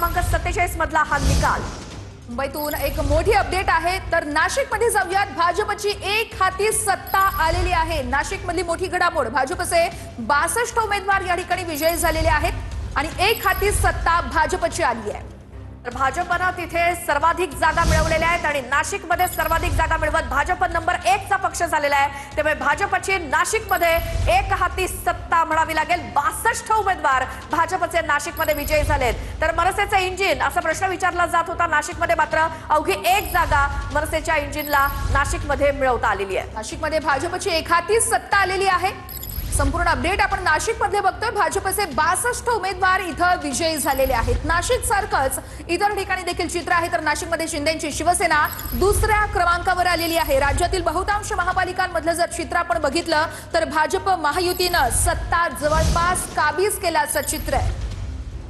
क्रमांक 47 मधला हा निकाल। मुंबईतून एक मोठी अपडेट आहे तर नाशिकमध्ये जाऊयात। भाजपची एक हाती सत्ता आलेली आहे। नाशिकमधली मोठी घडामोड, भाजपचे 62 उमेदवार या ठिकाणी विजयी झालेले आहेत आणि एक हाती सत्ता भाजपची आली आहे। तर भाजपने तिथे सर्वाधिक जागा मिळवलेल्या आहेत आणि नाशिकमध्ये सर्वाधिक जागा मिळवत भाजप नंबर 1 चा पक्ष झालेला आहे। त्यामुळे भाजपची नाशिकमध्ये एक हाती सत्ता म्हणावी लागेल। 62 उमेदवार भाजपचे नाशिकमध्ये विजयी झालेत। तर मनसेचे इंजिन असा प्रश्न विचारला जात होता नाशिकमध्ये, मात्र अवघी एक जागा मनसेच्या इंजिनला नाशिकमध्ये मिळवता आलेली आहे। नाशिकमध्ये भाजपची एक हाती सत्ता आलेली आहे। संपूर्ण अपडेट आपण नाशिकमध्ये बघतोय। भाजपचे 62 उमेदवार इथं विजयी झालेले आहेत। नाशिक सारखंच इतर ठिकाणी देखील चित्र आहे। तर नाशिकमध्ये शिंदेची शिवसेना दुसऱ्या क्रमांकावर आलेली आहे। राज्यातील बहुतांश महापालिकांमधलं जर चित्र आपण बघितलं तर भाजप महायुतीनं सत्ता जवळपास काबीज केल्याचं चित्र आहे।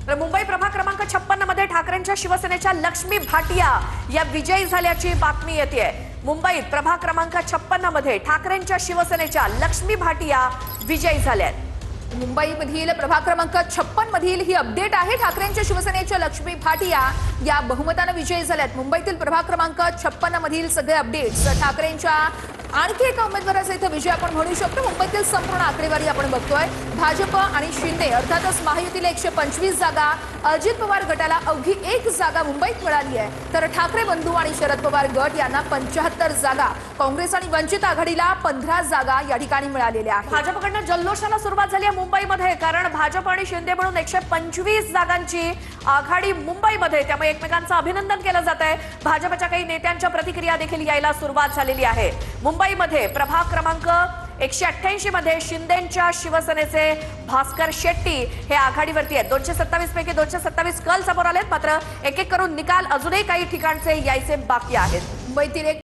तर मुंबई प्रभाग क्रमांक 56 मध्ये ठाकरेंच्या शिवसेनेच्या लक्ष्मी भाटिया या विजयी झाल्याची बातमी येते। मुंबईत प्रभाग क्रमांक 56 मध्ये ठाकरेंच्या शिवसेनेच्या लक्ष्मी भाटिया विजयी झाल्यात। मुंबईमधील प्रभाग क्रमांक 56 मधील ही अपडेट आहे। ठाकरेंच्या शिवसेनेच्या लक्ष्मी भाटिया या बहुमताने विजयी झाल्यात। मुंबईतील प्रभाग क्रमांक 56 मधील सगळे अपडेट्स ठाकरेंच्या आणखी एका उमेदवाराचा इथे विजय आपण म्हणू शकतो। मुंबईतील संपूर्ण आकडेवारी आपण बघतोय। भाजप आणि शिंदे अर्थातच महायुतीला 125 जागा, अजित पवार गटाला अवघी एक जागा मुंबईत मिळाली आहे। तर ठाकरे बंधू आणि शरद पवार गट यांना 75 जागा, काँग्रेस आणि वंचित आघाडीला 15 जागा या ठिकाणी मिळालेल्या आहेत। भाजपकडनं जल्लोषाला सुरुवात झाली आहे मुंबईमध्ये, कारण भाजप आणि शिंदे मिळून 125 जागांची आघाडी मुंबईमध्ये, त्यामुळे एकमेकांचं अभिनंदन केलं जात आहे। भाजपच्या काही नेत्यांच्या प्रतिक्रिया देखील यायला सुरुवात झालेली आहे। मुंबईमध्ये प्रभाग क्रमांक 188 मध्ये शिंदेच्या शिवसेनेचे भास्कर शेट्टी हे आघाडीवरती आहेत। 227 पैकी 227 कल समोर आलेत, मात्र एक एक करून निकाल अजूनही काही ठिकाणचे यायचे बाकी आहेत। मुंबईतील एक